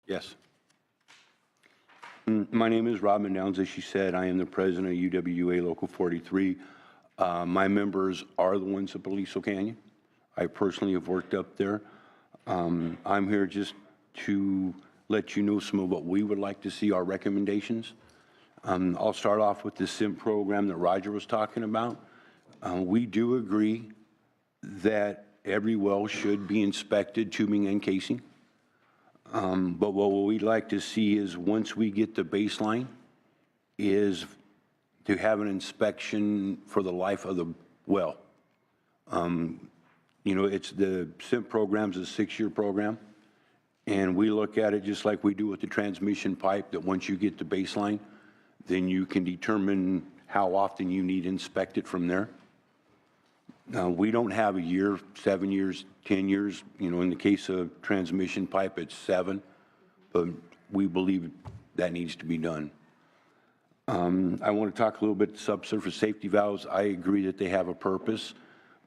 Yes. My name is Robin Downs. As she said, I am the president of UWA Local 43. My members are the ones at Aliso Canyon. I personally have worked up there. I'm here just to let you know some of what we would like to see, our recommendations. I'll start off with the SIM program that Roger was talking about. We do agree that every well should be inspected, tubing and casing. But what we'd like to see is once we get the baseline is to have an inspection for the life of the well. You know, it's the SIMP program's a 6-year program, and we look at it just like we do with the transmission pipe, that once you get the baseline, then you can determine how often you need inspected from there. We don't have a year, 7 years, 10 years. You know, in the case of transmission pipe, it's 7, but we believe that needs to be done. I want to talk a little bit subsurface safety valves. I agree that they have a purpose,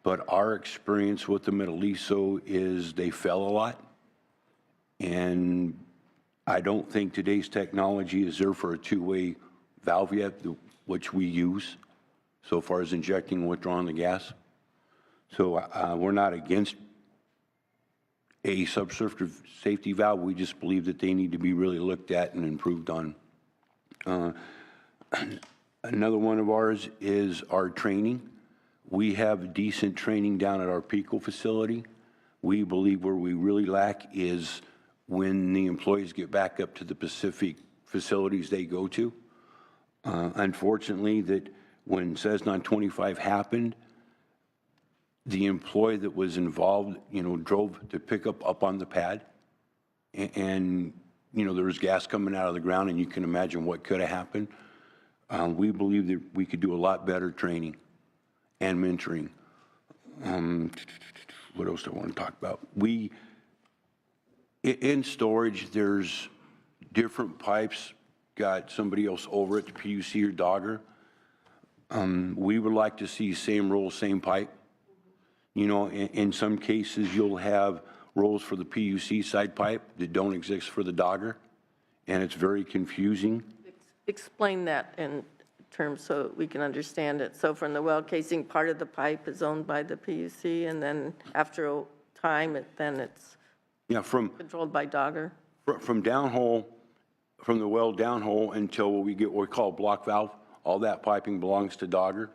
but our experience with them at Aliso is they fail a lot. And I don't think today's technology is there for a two-way valve yet, which we use so far as injecting and withdrawing the gas. So we're not against a subsurface safety valve. We just believe that they need to be really looked at and improved on. Another one of ours is our training. We have decent training down at our PICO facility. We believe where we really lack is when the employees get back up to the Pacific facilities they go to. Unfortunately, that when Cessna 25 happened, the employee that was involved, you know, drove to pick up on the pad, and you know, there was gas coming out of the ground, and you can imagine what could have happened. We believe that we could do a lot better training and mentoring. What else do I want to talk about? In storage, there's different pipes, got somebody else over it, the PUC or Dogger. We would like to see same roll, same pipe. You know, in some cases, you'll have rolls for the PUC side pipe that don't exist for the Dogger, and it's very confusing. Explain that in terms so we can understand it. So from the well casing, part of the pipe is owned by the PUC, and then after a time, it's controlled by Dogger? From downhole, from the well downhole until we get what we call block valve, all that piping belongs to Dogger.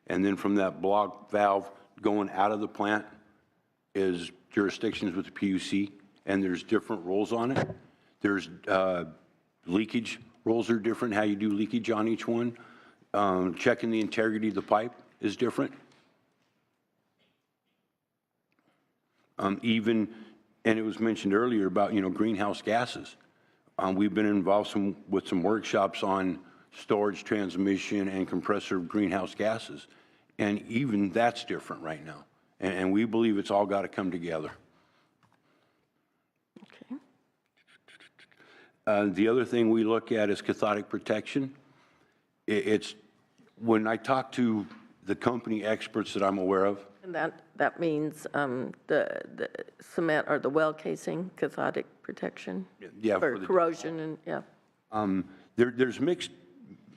And then from that block valve going out of the plant is jurisdictions with the PUC, and there's different rules on it. There's leakage rules are different, how you do leakage on each one. Checking the integrity of the pipe is different. Even, and it was mentioned earlier about, you know, greenhouse gases. We've been involved with some workshops on storage, transmission, and compressor greenhouse gases. And even that's different right now. And we believe it's all got to come together. Okay. The other thing we look at is cathodic protection. It's when I talk to the company experts that I'm aware of. And that means the cement or the well casing, cathodic protection? Yeah. For corrosion and, yeah. There's mixed,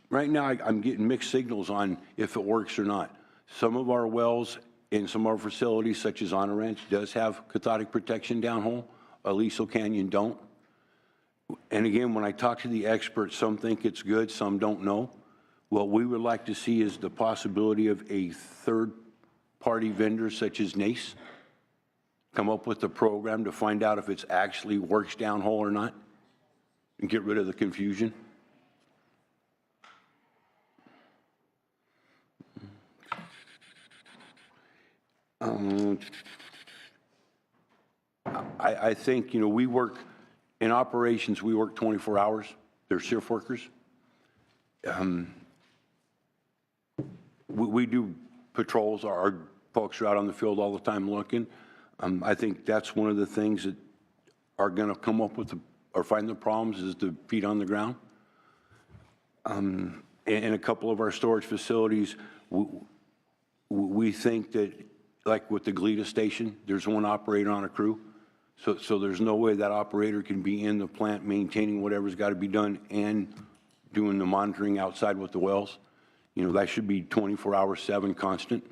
right now I'm getting mixed signals on if it works or not. Some of our wells in some of our facilities, such as on a ranch, does have cathodic protection downhole. Aliso Canyon don't. And again, when I talk to the experts, some think it's good, some don't know. What we would like to see is the possibility of a third-party vendor such as NACE come up with a program to find out if it actually works downhole or not and get rid of the confusion. I think, you know, we work in operations, we work 24 hours. They're shift workers. We do patrols. Our folks are out on the field all the time looking. I think that's one of the things that are going to come up with or find the problems is the feet on the ground. In a couple of our storage facilities, we think that, like with the Glita station, there's one operator on a crew. So there's no way that operator can be in the plant maintaining whatever's got to be done and doing the monitoring outside with the wells. You know, that should be 24 hours, 7 constant.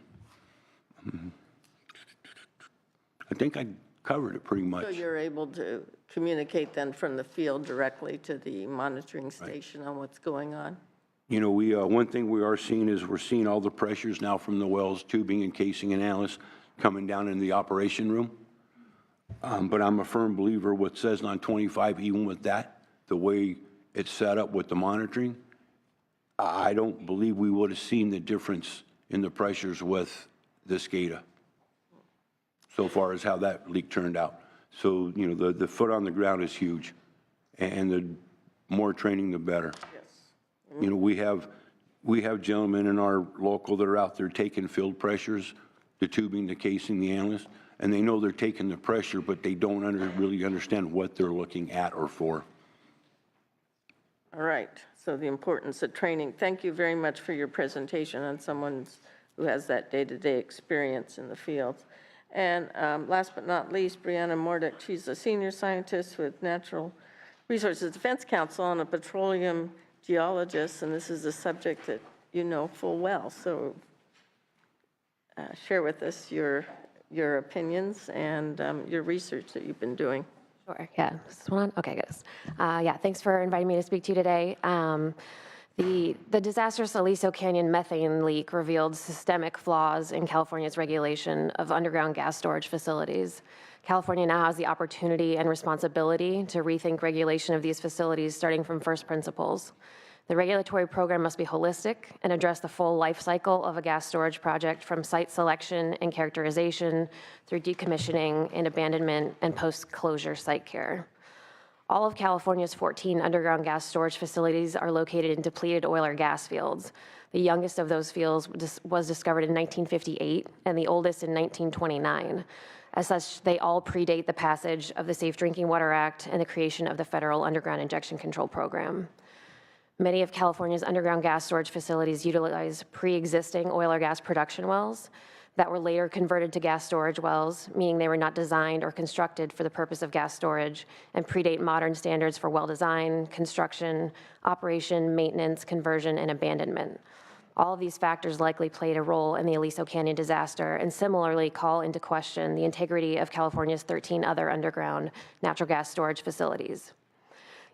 I think I covered it pretty much. So you're able to communicate then from the field directly to the monitoring station on what's going on? You know, one thing we are seeing is we're seeing all the pressures now from the wells, tubing and casing and analysts coming down in the operation room. But I'm a firm believer what says on 25, even with that, the way it's set up with the monitoring, I don't believe we would have seen the difference in the pressures with the SCADA so far as how that leak turned out. So, you know, the foot on the ground is huge, and the more training, the better. Yes. You know, we have gentlemen in our local that are out there taking field pressures, the tubing, the casing, the analyst, and they know they're taking the pressure, but they don't really understand what they're looking at or for. All right, so the importance of training. Thank you very much for your presentation on someone who has that day-to-day experience in the field. And last but not least, Brianna Mordick, she's a senior scientist with Natural Resources Defense Council and a petroleum geologist, and this is a subject that you know full well. So share with us your opinions and your research that you've been doing. Sure, yeah. Is this one on? Okay, good. Yeah, thanks for inviting me to speak to you today. The disastrous Aliso Canyon methane leak revealed systemic flaws in California's regulation of underground gas storage facilities. California now has the opportunity and responsibility to rethink regulation of these facilities starting from first principles. The regulatory program must be holistic and address the full life cycle of a gas storage project from site selection and characterization through decommissioning and abandonment and post-closure site care. All of California's 14 underground gas storage facilities are located in depleted oil or gas fields. The youngest of those fields was discovered in 1958 and the oldest in 1929. As such, they all predate the passage of the Safe Drinking Water Act and the creation of the Federal Underground Injection Control Program. Many of California's underground gas storage facilities utilize pre-existing oil or gas production wells that were later converted to gas storage wells, meaning they were not designed or constructed for the purpose of gas storage, and predate modern standards for well design, construction, operation, maintenance, conversion, and abandonment. All of these factors likely played a role in the Aliso Canyon disaster and similarly call into question the integrity of California's 13 other underground natural gas storage facilities.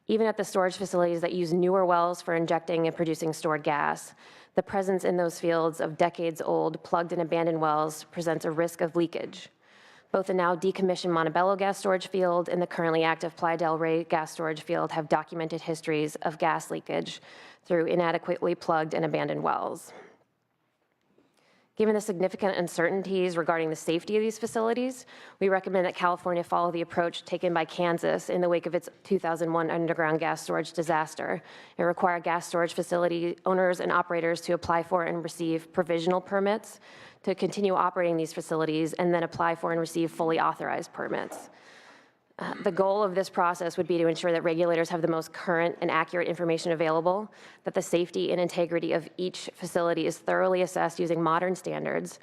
Even at the storage facilities that use newer wells for injecting and producing stored gas, the presence in those fields of decades-old plugged and abandoned wells presents a risk of leakage. Both the now decommissioned Montebello gas storage field and the currently active Playa del Rey gas storage field have documented histories of gas leakage through inadequately plugged and abandoned wells. Given the significant uncertainties regarding the safety of these facilities, we recommend that California follow the approach taken by Kansas in the wake of its 2001 underground gas storage disaster and require gas storage facility owners and operators to apply for and receive provisional permits to continue operating these facilities and then apply for and receive fully authorized permits. The goal of this process would be to ensure that regulators have the most current and accurate information available, that the safety and integrity of each facility is thoroughly assessed using modern standards,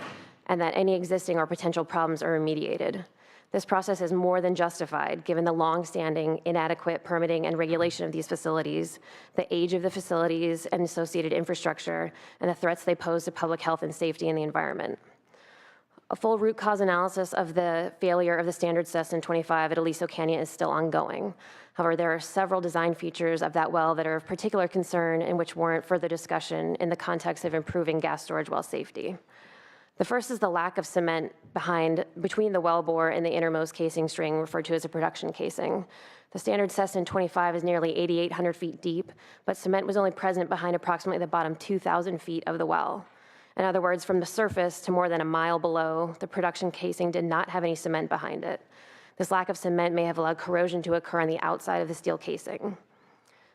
and that any existing or potential problems are remediated. This process is more than justified given the long-standing inadequate permitting and regulation of these facilities, the age of the facilities and associated infrastructure, and the threats they pose to public health and safety in the environment. A full root cause analysis of the failure of the standards test in 25 at Aliso Canyon is still ongoing. However, there are several design features of that well that are of particular concern and which warrant further discussion in the context of improving gas storage well safety. The first is the lack of cement between the wellbore and the innermost casing string, referred to as a production casing. The standards test in 25 is nearly 8,800 feet deep, but cement was only present behind approximately the bottom 2,000 feet of the well. In other words, from the surface to more than a mile below, the production casing did not have any cement behind it. This lack of cement may have allowed corrosion to occur on the outside of the steel casing.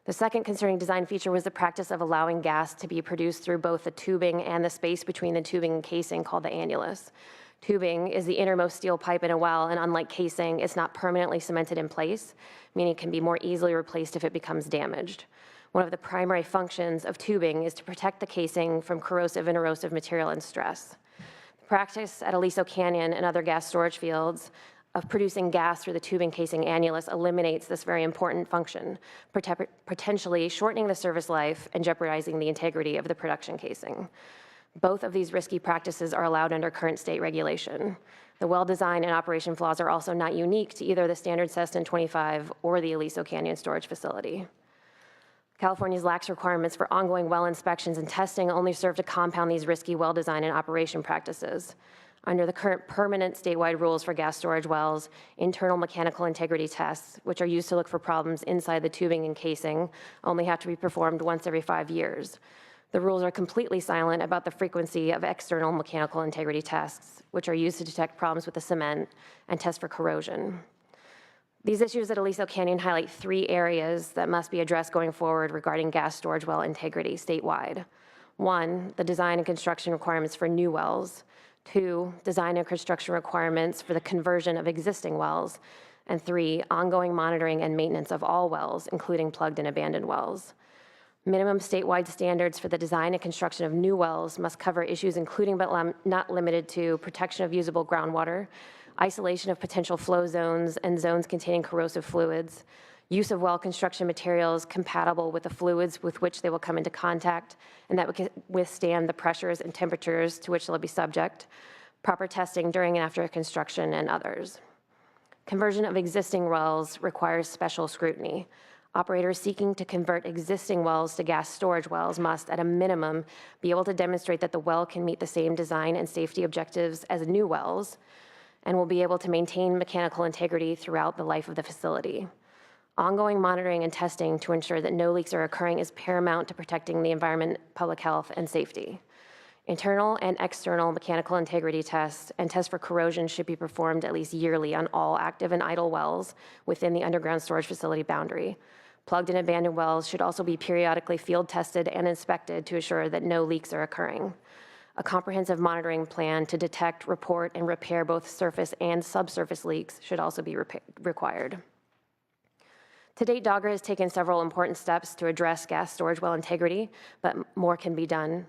The second concerning design feature was the practice of allowing gas to be produced through both the tubing and the space between the tubing and casing called the annulus. Tubing is the innermost steel pipe in a well, and unlike casing, it's not permanently cemented in place, meaning it can be more easily replaced if it becomes damaged. One of the primary functions of tubing is to protect the casing from corrosive and erosive material and stress. The practice at Aliso Canyon and other gas storage fields of producing gas through the tubing casing annulus eliminates this very important function, potentially shortening the service life and jeopardizing the integrity of the production casing. Both of these risky practices are allowed under current state regulation. The well design and operation flaws are also not unique to either the standard Ceston 25 or the Aliso Canyon storage facility. California's lax requirements for ongoing well inspections and testing only serve to compound these risky well design and operation practices. Under the current permanent statewide rules for gas storage wells, internal mechanical integrity tests, which are used to look for problems inside the tubing and casing, only have to be performed once every 5 years. The rules are completely silent about the frequency of external mechanical integrity tests, which are used to detect problems with the cement and test for corrosion. These issues at Aliso Canyon highlight 3 areas that must be addressed going forward regarding gas storage well integrity statewide. 1, the design and construction requirements for new wells. 2, design and construction requirements for the conversion of existing wells. And 3, ongoing monitoring and maintenance of all wells, including plugged and abandoned wells. Minimum statewide standards for the design and construction of new wells must cover issues including but not limited to protection of usable groundwater, isolation of potential flow zones and zones containing corrosive fluids, use of well construction materials compatible with the fluids with which they will come into contact and that would withstand the pressures and temperatures to which they'll be subject, proper testing during and after construction, and others. Conversion of existing wells requires special scrutiny. Operators seeking to convert existing wells to gas storage wells must, at a minimum, be able to demonstrate that the well can meet the same design and safety objectives as new wells and will be able to maintain mechanical integrity throughout the life of the facility. Ongoing monitoring and testing to ensure that no leaks are occurring is paramount to protecting the environment, public health, and safety. Internal and external mechanical integrity tests and tests for corrosion should be performed at least yearly on all active and idle wells within the underground storage facility boundary. Plugged and abandoned wells should also be periodically field tested and inspected to assure that no leaks are occurring. A comprehensive monitoring plan to detect, report, and repair both surface and subsurface leaks should also be required. To date, DOGGR has taken several important steps to address gas storage well integrity, but more can be done.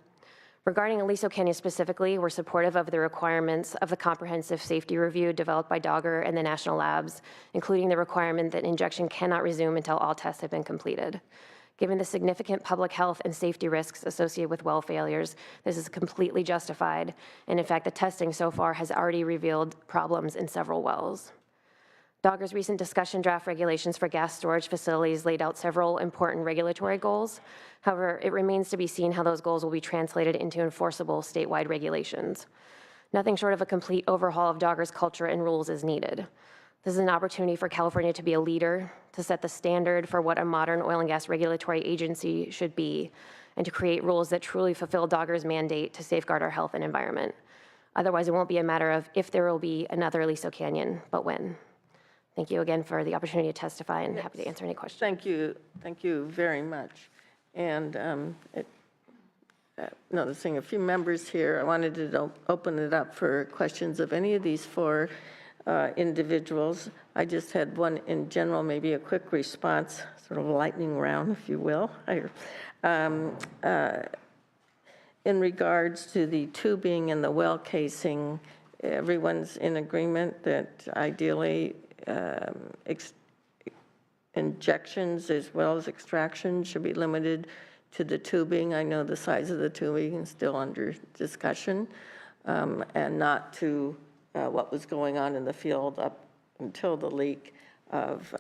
Regarding Aliso Canyon specifically, we're supportive of the requirements of the comprehensive safety review developed by DOGGR and the national labs, including the requirement that injection cannot resume until all tests have been completed. Given the significant public health and safety risks associated with well failures, this is completely justified, and in fact, the testing so far has already revealed problems in several wells. DOGGR's recent discussion draft regulations for gas storage facilities laid out several important regulatory goals. However, it remains to be seen how those goals will be translated into enforceable statewide regulations. Nothing short of a complete overhaul of DOGGR's culture and rules is needed. This is an opportunity for California to be a leader, to set the standard for what a modern oil and gas regulatory agency should be, and to create rules that truly fulfill DOGGR's mandate to safeguard our health and environment. Otherwise, it won't be a matter of if there will be another Aliso Canyon, but when. Thank you again for the opportunity to testify, and happy to answer any questions. Thank you very much. And noticing a few members here, I wanted to open it up for questions of any of these 4 individuals. I just had one in general, maybe a quick response, sort of a lightning round, if you will. In regards to the tubing and the well casing, everyone's in agreement that ideally injections as well as extraction should be limited to the tubing. I know the size of the tubing is still under discussion, and not to what was going on in the field up until the leak of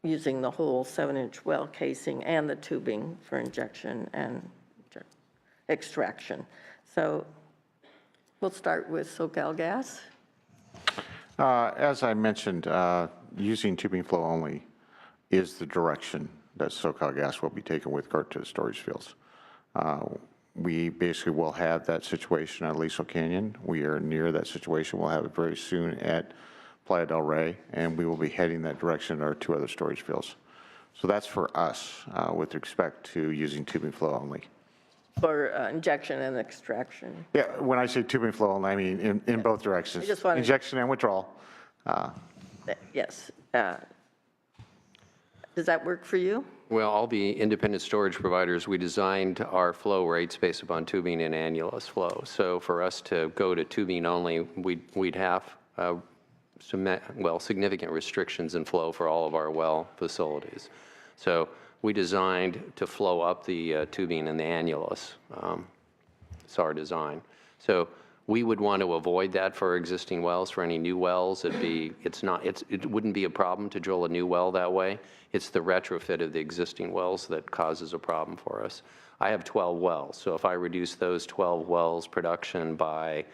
using the whole 7-inch well casing and the tubing for injection and extraction. So we'll start with SoCalGas. As I mentioned, using tubing flow only is the direction that SoCalGas will be taking with regard to the storage fields. We basically will have that situation at Aliso Canyon. We are near that situation. We'll have it very soon at Playa del Rey, and we will be heading that direction at our 2 other storage fields. So that's for us with respect to using tubing flow only. For injection and extraction. Yeah, when I say tubing flow only, I mean in both directions, injection and withdrawal. Yes. Does that work for you? Well, all the independent storage providers, we designed our flow rates based upon tubing and annulus flow. So for us to go to tubing only, we'd have significant restrictions in flow for all of our well facilities. So we designed to flow up the tubing and the annulus. It's our design. So we would want to avoid that for existing wells. For any new wells, it wouldn't be a problem to drill a new well that way. It's the retrofit of the existing wells that causes a problem for us. I have 12 wells, so if I reduce those 12 wells' production by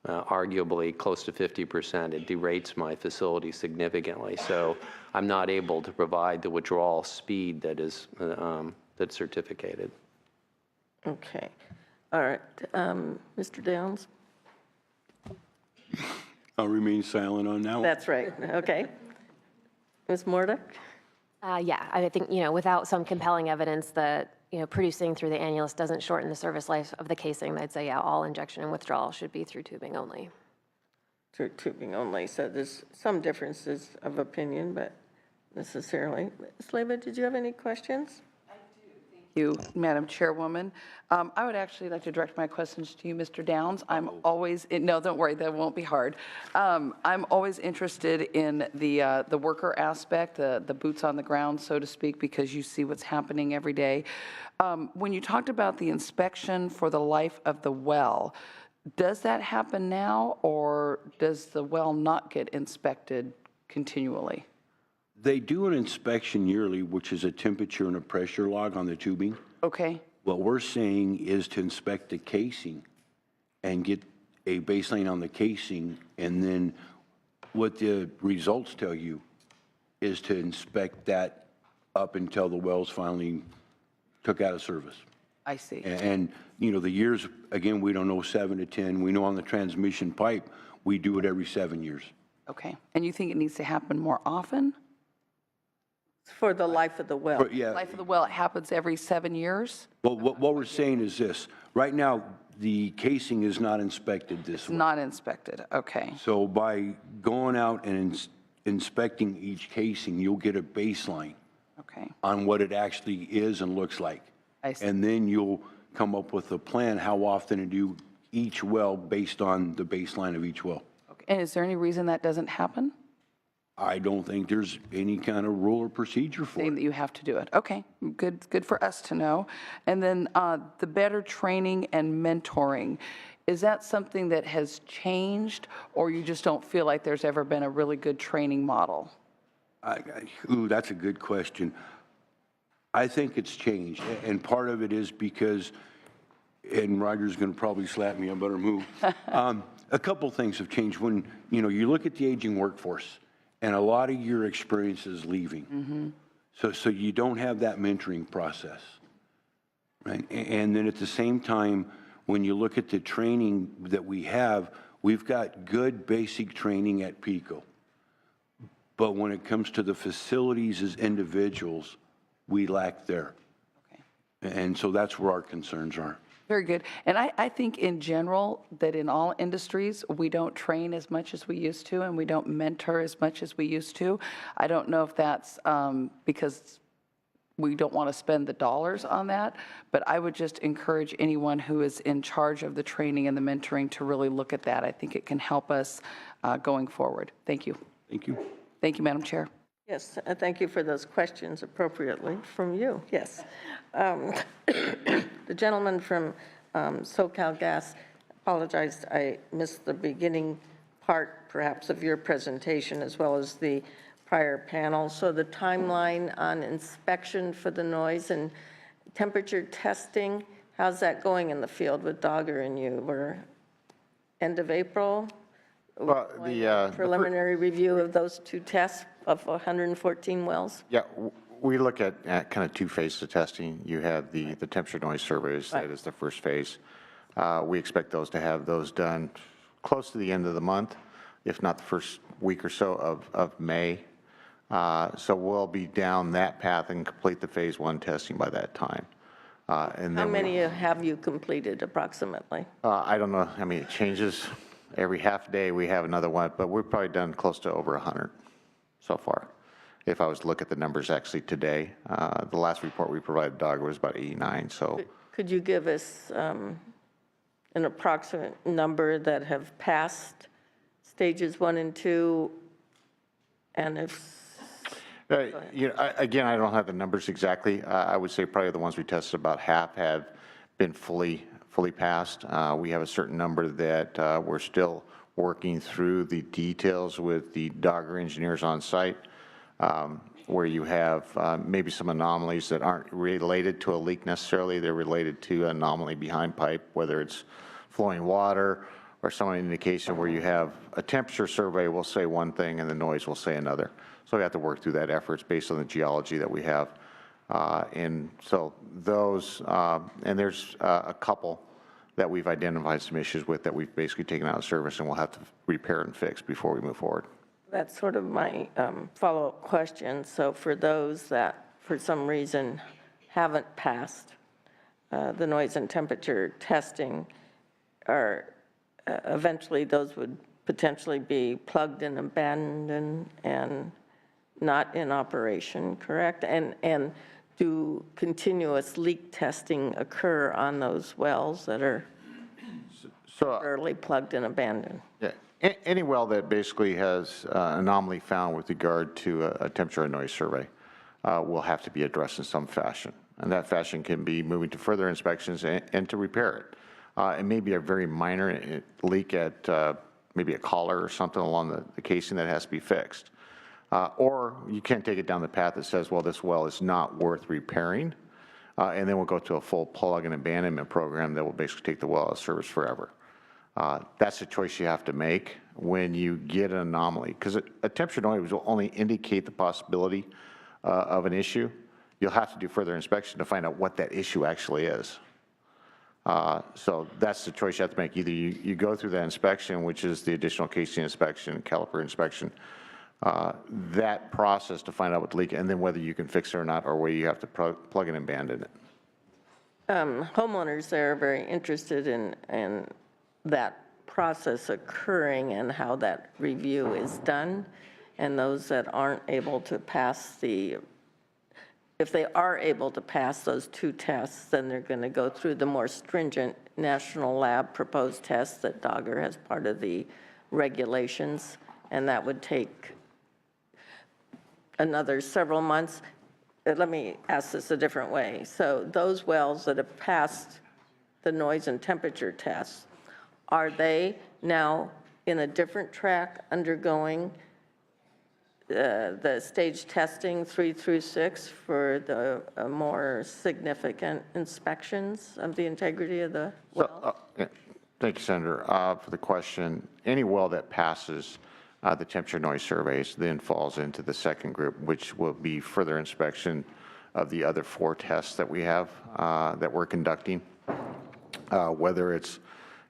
arguably close to 50%, it derates my facility significantly. So I'm not able to provide the withdrawal speed that is that's certificated. Okay. All right. Mr. Downs? I'll remain silent on that one. That's right. Okay. Ms. Morda? Yeah, I think, without some compelling evidence that, producing through the annulus doesn't shorten the service life of the casing, I'd say, yeah, all injection and withdrawal should be through tubing only. Through tubing only. So there's some differences of opinion, but necessarily. Ms. Leyva, did you have any questions? You, Madam Chairwoman. I would actually like to direct my questions to you, Mr. Downs. I'm always, no, don't worry, that won't be hard. I'm always interested in the worker aspect, the boots on the ground, so to speak, because you see what's happening every day. When you talked about the inspection for the life of the well, does that happen now, or does the well not get inspected continually? They do an inspection yearly, which is a temperature and a pressure log on the tubing. Okay. What we're saying is to inspect the casing and get a baseline on the casing, and then what the results tell you is to inspect that up until the well's finally took out of service. I see. And the years, again, we don't know 7 to 10. We know on the transmission pipe, we do it every 7 years. Okay. And you think it needs to happen more often? For the life of the well. But yeah, Life of the well, it happens every 7 years? well, what we're saying is this. Right now, the casing is not inspected this way. Not inspected, okay. So by going out and inspecting each casing, you'll get a baseline Okay, on what it actually is and looks like. I see. And then you'll come up with a plan how often to do each well based on the baseline of each well. Okay. And is there any reason that doesn't happen? I don't think there's any kind of rule or procedure for Saying it. that you have to do it. Okay, good for us to know. And then the better training and mentoring, is that something that has changed, or you just don't feel like there's ever been a really good training model? Ooh, that's a good question. I think it's changed, and part of it is because, and Roger's going to probably slap me, I better move. A couple things have changed. When you look at the aging workforce, and a lot of your experience is leaving. Mm-hmm. So you don't have that mentoring process, right? And then at the same time, when you look at the training that we have, we've got good basic training at PICO. But when it comes to the facilities as individuals, we lack there. Okay. And so that's where our concerns are. Very good. And I think in general that in all industries, we don't train as much as we used to, and we don't mentor as much as we used to. I don't know if that's because we don't want to spend the dollars on that, but I would just encourage anyone who is in charge of the training and the mentoring to really look at that. I think it can help us going forward. Thank you. Thank you. Thank you, Madam Chair. Yes, thank you for those questions appropriately from you. Yes. The gentleman from SoCalGas, apologized, I missed the beginning part perhaps of your presentation as well as the prior panel. So the timeline on inspection for the noise and temperature testing, how's that going in the field with Dogger and you? We're end of April? Well, Preliminary review of those two tests of 114 wells? Yeah, we look at kind of two phases of testing. You have the temperature noise surveys, that is the first phase. We expect those to have those done close to the end of the month, if not the first week or so of May. So we'll be down that path and complete the phase 1 testing by that time. And How then many have you completed approximately? I don't know, I mean, it changes. Every half day we have another one, but we've probably done close to over 100 so far. If I was to look at the numbers actually today, the last report we provided Dog was about 89, so. Could you give us an approximate number that have passed stages 1 and 2 And if, Again, I don't have the numbers exactly. I would say probably the ones we tested, about half have been fully passed. We have a certain number that we're still working through the details with the Dogger engineers on site, where you have maybe some anomalies that aren't related to a leak necessarily. They're related to an anomaly behind pipe, whether it's flowing water or some indication where you have a temperature survey will say one thing and the noise will say another. So we have to work through that effort. It's based on the geology that we have. And so those, and there's a couple that we've identified some issues with that we've basically taken out of service and we'll have to repair and fix before we move forward. that's sort of my follow-up question. So for those that, for some reason, haven't passed the noise and temperature testing, are eventually those would potentially be plugged and abandoned and not in operation, correct? And do continuous leak testing occur on those wells that are early plugged and abandoned? Yeah, any well that basically has anomaly found with regard to a temperature and noise survey will have to be addressed in some fashion. And that fashion can be moving to further inspections and to repair it. It may be a very minor leak at maybe a collar or something along the casing that has to be fixed. Or you can take it down the path that says, well, this well is not worth repairing. And then we'll go to a full plug and abandonment program that will basically take the well out of service forever. That's a choice you have to make when you get an anomaly, because a temperature noise will only indicate the possibility of an issue. You'll have to do further inspection to find out what that issue actually is. So that's the choice you have to make. Either you go through that inspection, which is the additional casing inspection, caliper inspection, that process to find out what the leak, and then whether you can fix it or not, or whether you have to plug and abandon it. Homeowners there are very interested in that process occurring and how that review is done. And those that aren't able to pass if they are able to pass those two tests, then they're going to go through the more stringent national lab proposed tests that Dogger has part of the regulations, and that would take another several months. Let me ask this a different way. So those wells that have passed the noise and temperature tests, are they now in a different track undergoing the stage testing 3 through 6 for the more significant inspections of the integrity of the well? Yeah. Thank you, Senator, for the question. Any well that passes the temperature noise surveys then falls into the second group, which will be further inspection of the other 4 tests that we have that we're conducting, whether it's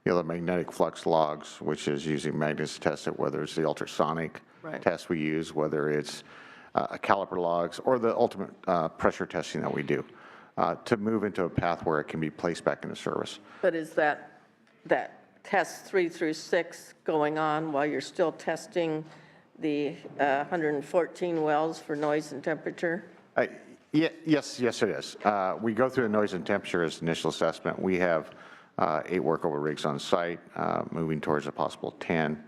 the magnetic flux logs, which is using magnets to test it, whether it's the ultrasonic test we use, whether it's caliper logs, or the ultimate pressure testing that we do to move into a path where it can be placed back into service. But is that test 3 through 6 going on while you're still testing the 114 wells for noise and temperature? Yes, it is. We go through the noise and temperature as initial assessment. We have 8 workover rigs on site, moving towards a possible 10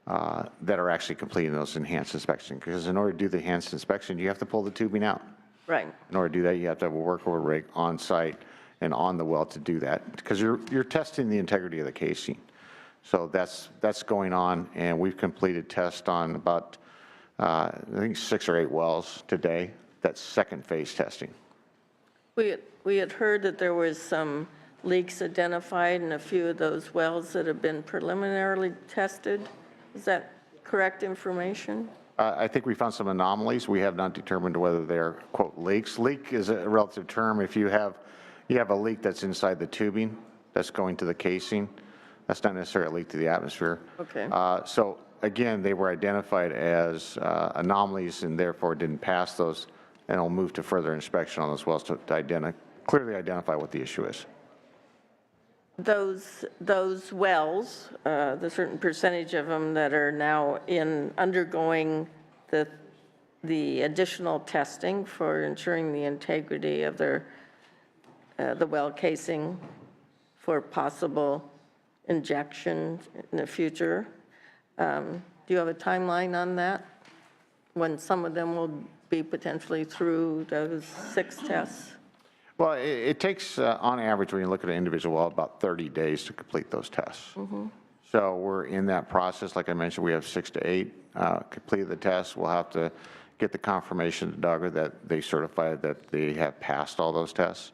that are actually completing those enhanced inspections. Because in order to do the enhanced inspection, you have to pull the tubing out. Right. In order to do that, you have to have a workover rig on site and on the well to do that, because you're testing the integrity of the casing. So that's going on, and we've completed tests on about I think 6 or 8 wells today. That's second phase testing. We had heard that there was some leaks identified in a few of those wells that have been preliminarily tested. Is that correct information? I think we found some anomalies. We have not determined whether they're, quote, leaks. Leak is a relative term. If you have a leak that's inside the tubing that's going to the casing, that's not necessarily a leak to the atmosphere. Okay. So again, they were identified as anomalies and therefore didn't pass those, and I'll move to further inspection on those wells to clearly identify what the issue is. Those wells, the certain percentage of them that are now undergoing the additional testing for ensuring the integrity of the well casing for possible injection in the future. Do you have a timeline on that? when some of them will be potentially through those 6 tests? Well, it takes, on average, when you look at an individual well, about 30 days to complete those tests. So we're in that process. Like I mentioned, we have 6 to 8 completed the tests. We'll have to get the confirmation to Duggar that they certified that they have passed all those tests.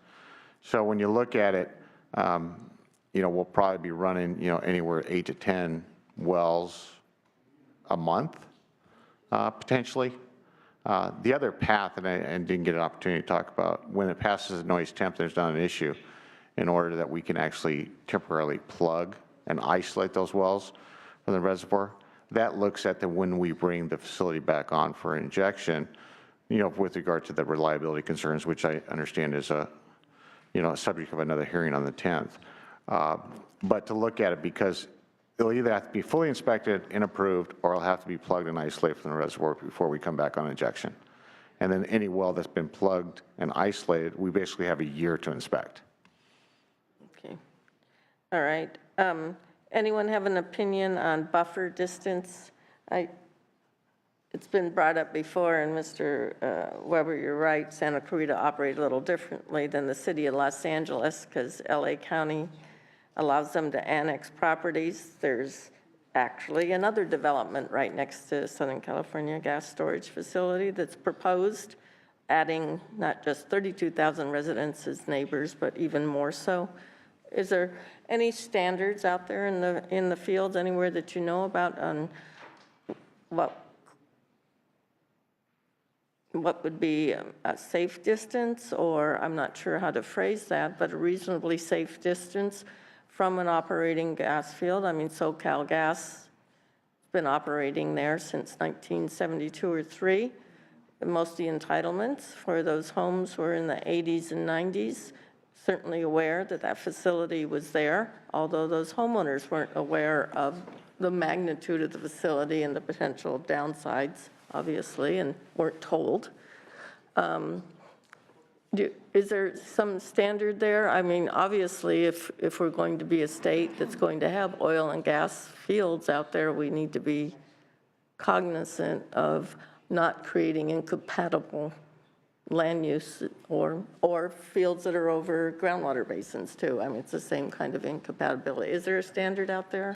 So when you look at it, we'll probably be running, anywhere 8 to 10 wells a month, potentially. The other path, and I didn't get an opportunity to talk about, when it passes a noise temp, there's not an issue in order that we can actually temporarily plug and isolate those wells from the reservoir. That looks at when we bring the facility back on for injection, with regard to the reliability concerns, which I understand is a subject of another hearing on the 10th. But to look at it, because it'll either have to be fully inspected and approved, or it'll have to be plugged and isolated from the reservoir before we come back on injection. And then any well that's been plugged and isolated, we basically have a year to inspect. Okay. All right. Anyone have an opinion on buffer distance? It's been brought up before, and Mr. Weber, you're right, Santa Clarita operates a little differently than the city of Los Angeles because LA County allows them to annex properties. There's actually another development right next to Southern California gas storage facility that's proposed, adding not just 32,000 residents as neighbors, but even more so. Is there any standards out there in the field anywhere that you know about on what would be a safe distance, or I'm not sure how to phrase that, but a reasonably safe distance from an operating gas field? I mean, SoCal Gas has been operating there since 1972 or 3. Most of the entitlements for those homes were in the 80s and 90s. Certainly aware that that facility was there, although those homeowners weren't aware of the magnitude of the facility and the potential downsides, obviously, and weren't told. Is there some standard there? I mean, obviously, if we're going to be a state that's going to have oil and gas fields out there, we need to be cognizant of not creating incompatible land use or fields that are over groundwater basins too. I mean, it's the same kind of incompatibility. Is there a standard out there?